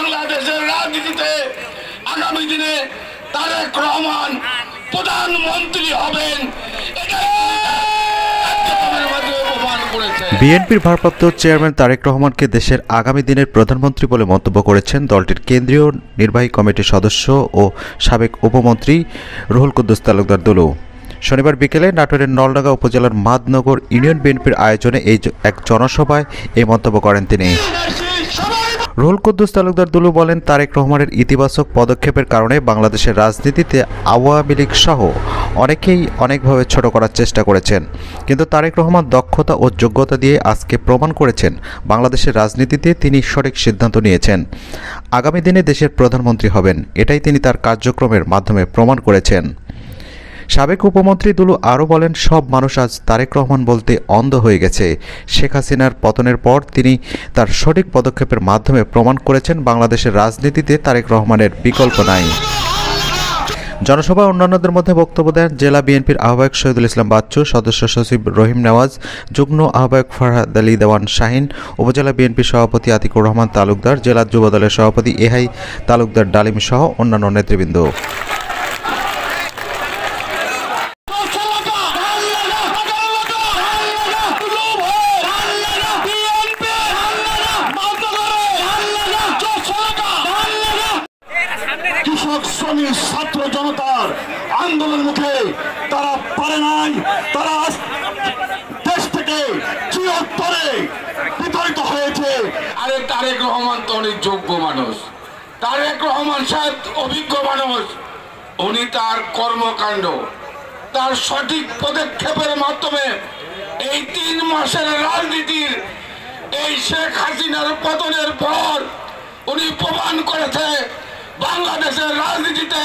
বাংলাদেশের রাজনীতিতে আগামী দিনে তারেক রহমান প্রধানমন্ত্রী হবেন। বিএনপির ভারপ্রাপ্ত চেয়ারম্যান তারেক রহমানকে দেশের আগামী দিনের প্রধানমন্ত্রী বলে মন্তব্য করেছেন দলটির কেন্দ্রীয় নির্বাহী কমিটির সদস্য ও সাবেক উপমন্ত্রী রুহুল কুদ্দুস তালুকদার দুলু। শনিবার বিকেলে নাটোরের নলডাঙ্গা উপজেলার মাদনগর ইউনিয়ন বিএনপির আয়োজনে এক জনসভায় এই মন্তব্য করেন তিনি। রুহুল কুদ্দুস তালুকদার দুলু বলেন, তারেক রহমানের ইতিবাচক পদক্ষেপের কারণে বাংলাদেশের রাজনীতিতে আওয়ামী লীগ সহ অনেকেই অনেকভাবে ছোট করার চেষ্টা করেছেন, কিন্তু তারেক রহমান দক্ষতা ও যোগ্যতা দিয়ে আজকে প্রমাণ করেছেন বাংলাদেশের রাজনীতিতে তিনি সঠিক সিদ্ধান্ত নিয়েছেন। আগামী দিনে দেশের প্রধানমন্ত্রী হবেন, এটাই তিনি তার কার্যক্রমের মাধ্যমে প্রমাণ করেছেন। সাবেক উপমন্ত্রী দুলু আরও বলেন, সব মানুষ আজ তারেক রহমান বলতে অন্ধ হয়ে গেছে। শেখ হাসিনার পতনের পর তিনি তার সঠিক পদক্ষেপের মাধ্যমে প্রমাণ করেছেন বাংলাদেশের রাজনীতিতে তারেক রহমানের বিকল্প নাই। জনসভায় অন্যান্যদের মধ্যে বক্তব্য দেন জেলা বিএনপির আহ্বায়ক শহীদুল ইসলাম বাচ্চু, সদস্য সচিব রহিম নেওয়াজ, যুগ্ম আহ্বায়ক ফরহাদ আলী দেওয়ান শাহিন, উপজেলা বিএনপির সভাপতি আতিকুর রহমান তালুকদার, জেলা যুবদলের সভাপতি এহাই তালুকদার ডালিম সহ অন্যান্য নেতৃবৃন্দ। কৃষক, শ্রমিক, ছাত্র জনতার আন্দোলনের মুখে তারা পারে নাই, তারা দেশ থেকে চিরতরে বিতাড়িত হয়েছে। আরে তারেক রহমান তো অনেক যোগ্য মানুষ, তারেক রহমান সাহেব অভিজ্ঞ মানুষ। উনি তার কর্মকাণ্ড, তার সঠিক পদক্ষেপের মাধ্যমে এই 3 মাসের রাজনীতির এই শেখ হাসিনার পতনের পর উনি প্রমাণ করেছে বাংলাদেশের রাজনীতিতে